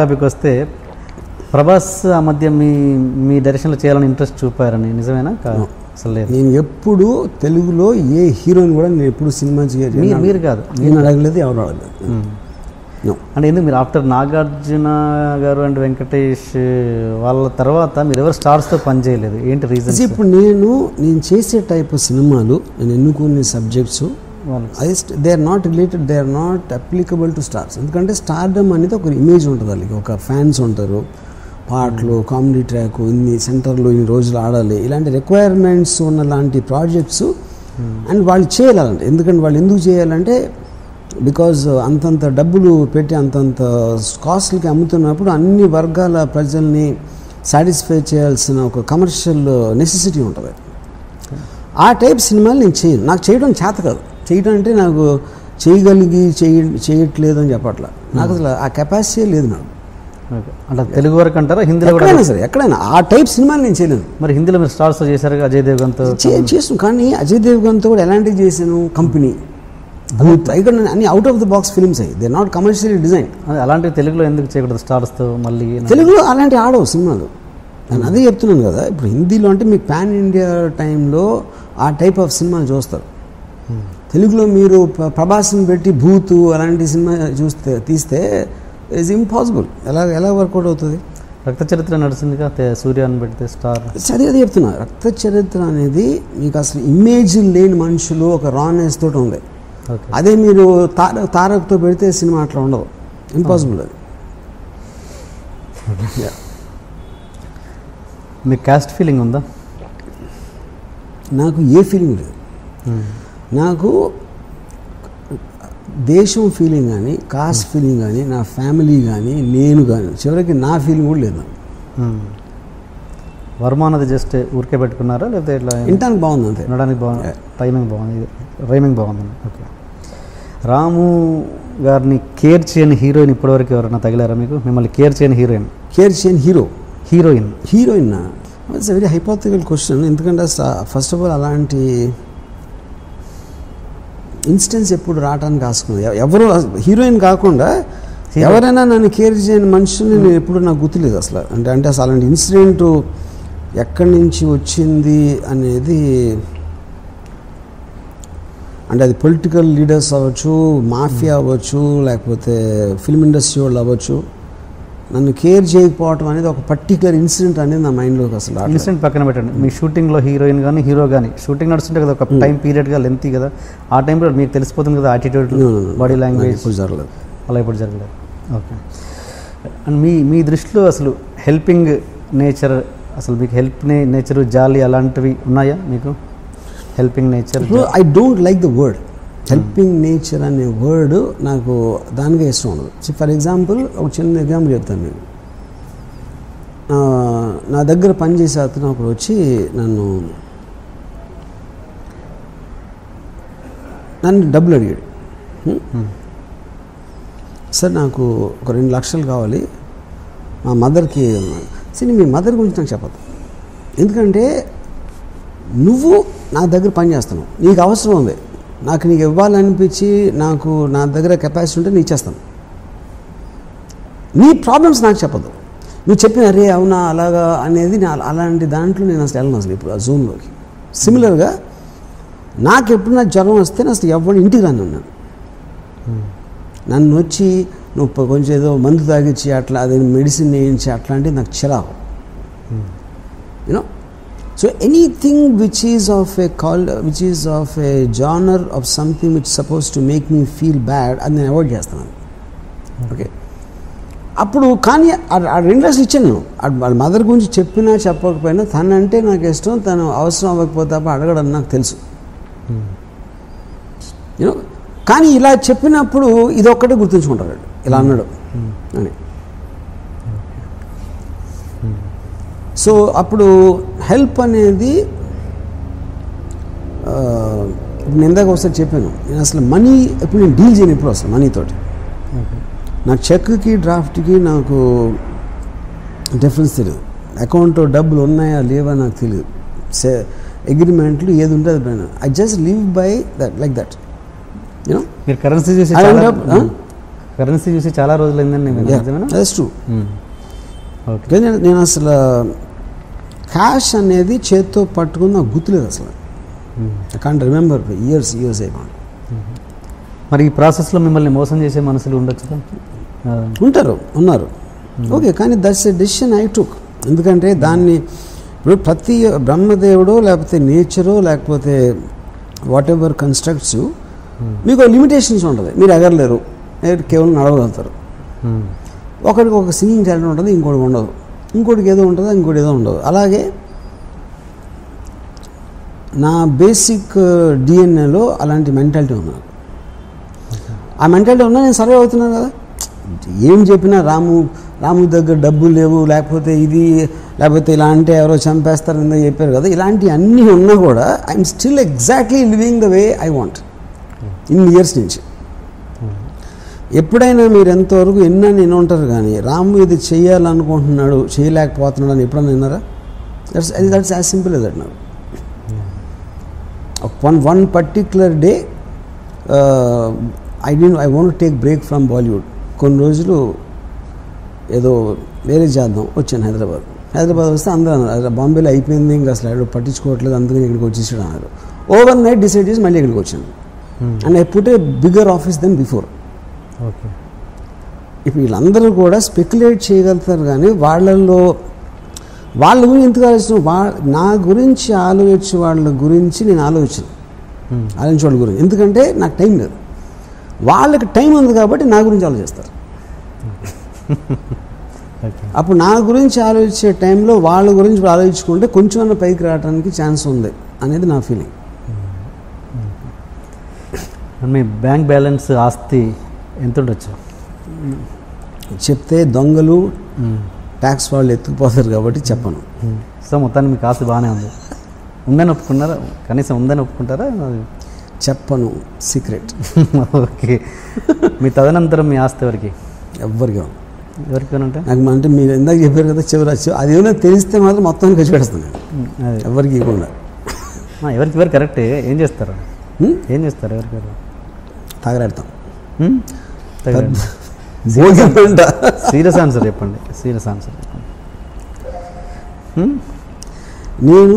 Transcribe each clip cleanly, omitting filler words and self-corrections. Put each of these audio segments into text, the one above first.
Topic వస్తే ప్రభాస్ ఆ మధ్య మీ డైరెక్షన్లో చేయాలని ఇంట్రెస్ట్ చూపారని నిజమేనా? అసలు లేదు. నేను ఎప్పుడు తెలుగులో ఏ హీరోని కూడా నేను ఎప్పుడు సినిమా మీరు కాదు, నేను అడగలేదు, ఎవరు అడగలేదు. అంటే ఎందుకు మీరు ఆఫ్టర్ నాగార్జున గారు అండ్ వెంకటేష్ వాళ్ళ తర్వాత మీరు ఎవరు స్టార్స్తో పనిచేయలేదు? ఏంటి రీజన్? ఇప్పుడు నేను చేసే టైప్ సినిమాలు, నేను ఎన్నుకునే subjects they are not related, they are not applicable to stars. ఎందుకంటే స్టార్డమ్ అనేది ఒక ఇమేజ్ ఉంటుంది, వాళ్ళకి ఒక ఫ్యాన్స్ ఉంటారు, పాటలు, కామెడీ ట్రాక్, ఇన్ని సెంటర్లో ఇన్ని రోజులు ఆడాలి, ఇలాంటి రిక్వైర్మెంట్స్ ఉన్న లాంటి ప్రాజెక్ట్స్ అండ్ వాళ్ళు చేయాలంటే. ఎందుకంటే వాళ్ళు ఎందుకు చేయాలంటే బికాజ్ అంతంత డబ్బులు పెట్టి అంతంత కాస్ట్లకి అమ్ముతున్నప్పుడు అన్ని వర్గాల ప్రజల్ని సాటిస్ఫై చేయాల్సిన ఒక కమర్షియల్ నెసెసిటీ ఉంటుంది. ఆ టైప్ సినిమాలు నేను చేయను, నాకు చేయడం చేత కాదు. చేయడం అంటే నాకు చేయట్లేదు అని చెప్పట్లా, నాకు అసలు ఆ కెపాసిటీ లేదు నాకు. అంటే తెలుగు వరకు అంటారా? హిందీలో కూడా సరే, ఎక్కడైనా ఆ టైప్ సినిమాలు నేను చేయలేను. మరి హిందీలో మీరు స్టార్స్ చేశారు, అజయ్ దేవ్గన్తో చేసాను. కానీ అజయ్ దేవ్గన్తో కూడా ఎలాంటివి చేశాను? కంపెనీ, ఇక్కడ అన్ని out of the box films అయ్యి, they are not commercially design. అలాంటివి తెలుగులో ఎందుకు చేయకూడదు స్టార్స్తో? మళ్ళీ తెలుగులో అలాంటి ఆడవు సినిమాలు. నేను అదే చెప్తున్నాను కదా. ఇప్పుడు హిందీలో అంటే మీకు పాన్ ఇండియా టైంలో ఆ టైప్ ఆఫ్ సినిమాలు చూస్తారు. తెలుగులో మీరు ప్రభాస్ని పెట్టి భూతు అలాంటి సినిమా తీస్తే ఇట్స్ ఇంపాసిబుల్. ఎలా వర్కౌట్ అవుతుంది? రక్త చరిత్ర నడిచిందిగా, సూర్యాన్ని పెడితే స్టార్. అదే చెప్తున్నా, రక్త చరిత్ర అనేది మీకు అసలు ఇమేజ్ లేని మనుషులు ఒక రానెస్ తోటి ఉంది. అదే మీరు తారక్తో పెడితే సినిమా అట్లా ఉండదు, ఇంపాసిబుల్ అది. మీకు కాస్ట్ ఫీలింగ్ ఉందా? నాకు ఏ ఫీలింగ్ లేదు. నాకు దేశం ఫీలింగ్ కానీ, కాస్ట్ ఫీలింగ్ కానీ, నా ఫ్యామిలీ కానీ, నేను కానీ, చివరికి నా ఫీలింగ్ కూడా లేదు. వర్మ అన్నది జస్ట్ ఊరికే పెట్టుకున్నారా లేకపోతే ఇట్లా వినడానికి బాగుంది అంతే? వినడానికి బాగుంది, రైమింగ్ బాగుంది. ఓకే. రాము గారిని కేర్ చేయని హీరోయిన్ ఇప్పటివరకు ఎవరైనా తగిలారా మీకు? మిమ్మల్ని కేర్ చేయని heroine? Heroine it's very hypothetical question. ఎందుకంటే ఫస్ట్ ఆఫ్ ఆల్ అలాంటి ఇన్స్టెన్స్ ఎప్పుడు రావడానికి ఆసుకుంది. ఎవరు హీరోయిన్ కాకుండా ఎవరైనా నన్ను కేర్ చేయని మనుషుల్ని నేను ఎప్పుడు నాకు గుర్తులేదు అసలు. అంటే అసలు అలాంటి ఇన్సిడెంట్ ఎక్కడి నుంచి వచ్చింది అనేది, అంటే అది పొలిటికల్ లీడర్స్ అవ్వచ్చు, మాఫియా అవ్వచ్చు, లేకపోతే ఫిల్మ్ ఇండస్ట్రీ వాళ్ళు అవ్వచ్చు, నన్ను కేర్ చేయకపోవటం అనేది ఒక పర్టికులర్ ఇన్సిడెంట్ అనేది నా మైండ్లోకి అసలు. ఇన్సిడెంట్ పక్కన పెట్టండి, మీ షూటింగ్లో హీరోయిన్ కానీ హీరో కానీ షూటింగ్ నడుస్తుంటే కదా, ఒక టైం పీరియడ్గా లెంతీ కదా, ఆ టైంలో మీకు తెలిసిపోతుంది కదా యాటిట్యూడ్, బాడీ లాంగ్వేజ్. ఇప్పుడు జరగలేదు అలా, ఇప్పుడు జరగలేదు. ఓకే. అండ్ మీ దృష్టిలో అసలు హెల్పింగ్ నేచర్, అసలు మీకు హెల్ప్ నేచరు, జాలి అలాంటివి ఉన్నాయా మీకు? Helping nature, I don't like the word helping nature అనే వర్డ్, నాకు దానికే ఇష్టం ఉండదు. ఫర్ ఎగ్జాంపుల్ ఒక చిన్న ఎగ్జాంపుల్ చెప్తాను మీకు. నా దగ్గర పనిచేసే అతను ఒకడు వచ్చి నన్ను డబ్బులు అడిగాడు. సార్ నాకు ఒక 2 లక్షలు కావాలి, మా మదర్కి. సరే, మీ మదర్ గురించి నాకు చెప్పదు, ఎందుకంటే నువ్వు నా దగ్గర పని చేస్తున్నావు, నీకు అవసరం ఉంది, నాకు నీకు ఇవ్వాలనిపించి నాకు నా దగ్గర కెపాసిటీ ఉంటే నేను ఇచ్చేస్తాను. నీ ప్రాబ్లమ్స్ నాకు చెప్పదు. నువ్వు చెప్పిన అరే అవునా అలాగా అనేది అలాంటి దాంట్లో నేను అసలు వెళ్ళను అసలు ఇప్పుడు ఆ జోన్లోకి. సిమిలర్గా నాకు ఎప్పుడన్నా జ్వరం వస్తే నేను అసలు ఎవరు ఇంటికి రాను అన్నాను. నన్ను వచ్చి నువ్వు కొంచెం ఏదో మందు తాగించి అట్లా అదే మెడిసిన్ వేయించి అట్లాంటివి నాకు చిరాకు. You know, so anything which is of a genre of something which is supposed to make me feel bad, అది నేను అవాయిడ్ చేస్తాను. ఓకే, అప్పుడు కానీ ఆ 2 లక్షలు ఇచ్చాను. వాళ్ళ మదర్ గురించి చెప్పినా చెప్పకపోయినా తనంటే నాకు ఇష్టం, తను అవసరం అవ్వకపోతే తప్ప అడగడం నాకు తెలుసు. యూనో, కానీ ఇలా చెప్పినప్పుడు ఇది ఒక్కటే గుర్తుంచుకుంటాడు, ఇలా అన్నాడు అని. సో అప్పుడు హెల్ప్ అనేది నేను ఇందాక ఒకసారి చెప్పాను, నేను అసలు మనీ ఎప్పుడు నేను డీల్ చేయను ఎప్పుడు అసలు మనీతోటి. నా చెక్కి డ్రాఫ్ట్కి నాకు డిఫరెన్స్ తెలియదు, అకౌంట్లో డబ్బులు ఉన్నాయా లేవా నాకు తెలియదు, అగ్రిమెంట్లు ఏది ఉంటే అది పైన I just live by that, like that. You know, మీరు కరెన్సీ కరెన్సీ చూసి చాలా రోజులైందండి నిజమేనా? That's true. ఓకే. నేను అసలు క్యాష్ అనేది చేత్తో పట్టుకుని నాకు గుర్తులేదు అసలు. ఐ కాంట్ రిమెంబర్ ఇయర్స్ అయిపోయింది. మరి ఈ ప్రాసెస్లో మిమ్మల్ని మోసం చేసే మనుషులు ఉండొచ్చు, ఉన్నారు. ఓకే, కానీ that's a decision I took. ఎందుకంటే దాన్ని ఇప్పుడు ప్రతి బ్రహ్మదేవుడో లేకపోతే నేచరో లేకపోతే వాట్ ఎవర్ కన్స్ట్రక్ట్స్ మీకు లిమిటేషన్స్ ఉంటుంది. మీరు ఎగరలేరు, కేవలం నడవగలుగుతారు. ఒకరికి ఒక సింగింగ్ టాలెంట్ ఉంటుంది, ఇంకోటి ఉండదు. ఇంకోటికి ఏదో ఉంటుంది, ఇంకోటి ఏదో ఉండదు. అలాగే నా బేసిక్ డిఎన్ఏలో అలాంటి మెంటాలిటీ ఉన్నారు. ఆ మెంటాలిటీ ఉన్నా నేను సర్వే అవుతున్నాను కదా. ఏం చెప్పినా రాము దగ్గర డబ్బులు లేవు, లేకపోతే ఇది, లేకపోతే ఇలా అంటే ఎవరో చంపేస్తారు అని చెప్పారు కదా. ఇలాంటివి అన్నీ ఉన్నా కూడా I'm still exactly living the way I want ఇన్ని ఇయర్స్ నుంచి. ఎప్పుడైనా మీరు ఎంతవరకు ఎన్నని ఉంటారు కానీ రాము ఇది చేయాలనుకుంటున్నాడు చేయలేకపోతున్నాడు అని ఎప్పుడన్నా విన్నారా? That's as simple as that now. One particular day I want to take break from Bollywood. కొన్ని రోజులు ఏదో వేరే చేద్దాం వచ్చాను హైదరాబాద్ వస్తే అందరూ అన్నారు బాంబేలో అయిపోయింది, ఇంకా అసలు పట్టించుకోవట్లేదు, అందుకని ఇక్కడికి వచ్చేసాడు అన్నారు. ఓవర్ నైట్ డిసైడ్ చేసి మళ్ళీ ఇక్కడికి వచ్చాను. And I put a bigger office than before. Okay. ఇప్పుడు వీళ్ళందరూ కూడా స్పెక్యులేట్ చేయగలుగుతారు కానీ వాళ్ళ గురించి ఎందుకు ఆలోచన, నా గురించి ఆలోచించే వాళ్ళ గురించి నేను ఆలోచించే వాళ్ళ గురించి. ఎందుకంటే నాకు టైం లేదు, వాళ్ళకి టైం ఉంది కాబట్టి నా గురించి ఆలోచిస్తారు. అప్పుడు నా గురించి ఆలోచించే టైంలో వాళ్ళ గురించి ఆలోచించుకుంటే కొంచెం అన్న పైకి రావడానికి ఛాన్స్ ఉంది అనేది నా ఫీలింగ్. మీ బ్యాంక్ బ్యాలెన్స్ ఆస్తి ఎంత ఉండొచ్చు చెప్తే దొంగలు ట్యాక్స్ వాళ్ళు ఎత్తుకుపోతారు కాబట్టి చెప్పను. సో మొత్తాన్ని మీకు ఆస్తి బాగానే ఉంది, ఉందని ఒప్పుకున్నారా? కనీసం ఉందని ఒప్పుకుంటారా? చెప్పను, సీక్రెట్. ఓకే. మీ తదనంతరం మీ ఆస్తి ఎవరికి అంటే నాకు అంటే మీరు ఇందాక చెప్పారు కదా చివరి అది ఏమైనా తెలిస్తే మాత్రం మొత్తం ఖర్చు పెడుతున్నాను, ఎవరికి ఇవ్వకుండా. ఎవరికి కరెక్టే. ఏం చేస్తారు ఎవరికి? తాగరాడతాం. సీరియస్ ఆన్సర్ చెప్పండి. నేను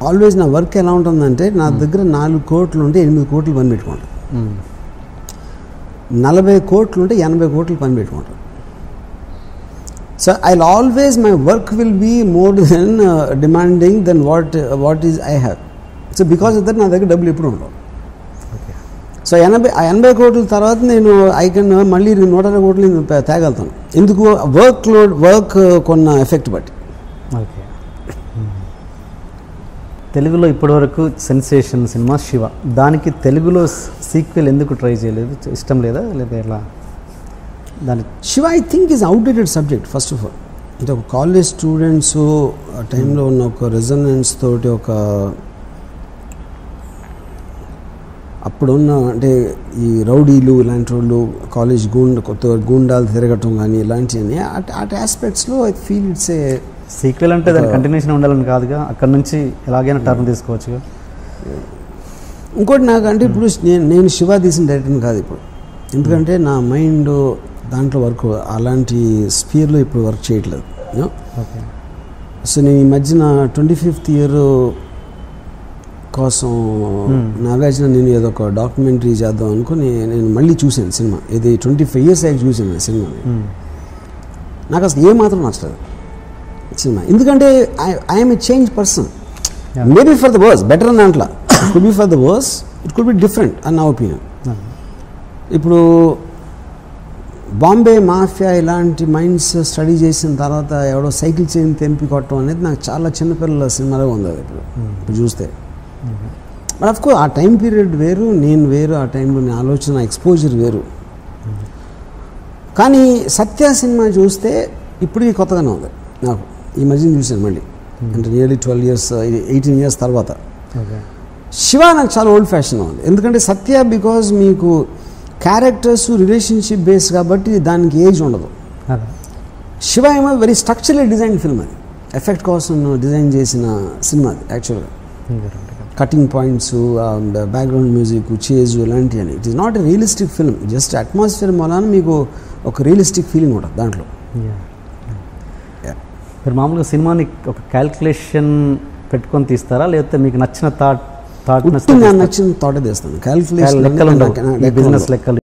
ఆల్వేస్ నా వర్క్ ఎలా ఉంటుందంటే నా దగ్గర 4 కోట్లు ఉంటే 8 కోట్లు పని పెట్టుకుంటాను, 40 కోట్లు ఉంటే 80 కోట్లు పని పెట్టుకుంటాను. So I always my work will be more than demanding than what is I have. So because of that నా దగ్గర డబ్బులు ఎప్పుడు ఉండవు. సో 80 కోట్ల తర్వాత నేను మళ్ళీ 120 కోట్లు నేను తేగలుగుతాను. ఎందుకు? వర్క్ కొన్న ఎఫెక్ట్ బట్టి. ఓకే. తెలుగులో ఇప్పటివరకు సెన్సేషన్ సినిమా శివ, దానికి తెలుగులో సీక్వెల్ ఎందుకు ట్రై చేయలేదు? ఇష్టం లేదా ఎలా? దాని Shiva I think is outdated subject. First of all అంటే ఒక కాలేజ్ స్టూడెంట్స్ ఆ టైంలో ఉన్న ఒక రెజొనెన్స్ తోటి ఒక అప్పుడున్న అంటే ఈ రౌడీలు ఇలాంటి వాళ్ళు కాలేజ్ కొత్త గూండాలు తిరగటం కానీ ఇలాంటివన్నీ అటు ఆస్పెక్ట్స్లో I feel it's a sequel. అంటే దాని కంటిన్యూషన్ ఉండాలని కాదుగా, అక్కడ నుంచి ఎలాగైనా టర్న్ తీసుకోవచ్చు. ఇంకోటి నాకు అంటే ఇప్పుడు నేను శివ తీసిన డైరెక్టర్ని కాదు ఇప్పుడు, ఎందుకంటే నా మైండ్ దాంట్లో వర్క్ అలాంటి స్పీర్లో ఇప్పుడు వర్క్ చేయట్లేదు. ఓకే. సో నేను ఈ మధ్యన 25th ఇయర్ కోసం నాగార్జున నేను ఏదో ఒక డాక్యుమెంటరీ చేద్దాం అనుకుని నేను మళ్ళీ చూశాను సినిమా. ఇది 25 years అయ్యాక చూశాను ఆ సినిమాని. నాకు అసలు ఏమాత్రం నచ్చలేదు సినిమా, ఎందుకంటే I'm a change person. Maybe for the worse, better అని అంట్లా, it could be for the worse, it could be different అని నా ఒపీనియన్. ఇప్పుడు బాంబే మాఫియా ఇలాంటి మైండ్స్ స్టడీ చేసిన తర్వాత ఎవడో సైకిల్ చైన్ తెంపి కొట్టడం అనేది నాకు చాలా చిన్నపిల్లల సినిమాలో ఉంది. అది ఇప్పుడు చూస్తే బట్ ఆఫ్కోర్స్ ఆ టైం పీరియడ్ వేరు, నేను వేరు, ఆ టైంలో నేను ఆలోచన ఎక్స్పోజర్ వేరు. కానీ సత్య సినిమా చూస్తే ఇప్పటికీ కొత్తగానే ఉంది నాకు. ఈ మధ్యన చూశాను మళ్ళీ, అంటే నియర్లీ 12 years 18 years తర్వాత. శివ నాకు చాలా ఓల్డ్ ఫ్యాషన్ ఉంది, ఎందుకంటే సత్య బికాజ్ మీకు క్యారెక్టర్స్ రిలేషన్షిప్ బేస్ కాబట్టి దానికి ఏజ్ ఉండదు. శివ ఏమో వెరీ స్ట్రక్చరల్ డిజైన్ ఫిల్మ్, అది ఎఫెక్ట్ కోసం డిజైన్ చేసిన సినిమా అది యాక్చువల్గా. Cutting points, background music, chase ఇలాంటివన్నీ. It is not a realistic film, just atmosphere మూలాన మీకు ఒక రియలిస్టిక్ ఫీలింగ్ ఉంటుంది దాంట్లో. మీరు మామూలుగా సినిమాని ఒక క్యాల్కులేషన్ పెట్టుకొని తీస్తారా, లేకపోతే మీకు నచ్చిన థాట్ నచ్చిన థాటే తీస్తాను. క్యాల్కులేషన్ లెక్కలు ఉండవు, బిజినెస్ లెక్కలు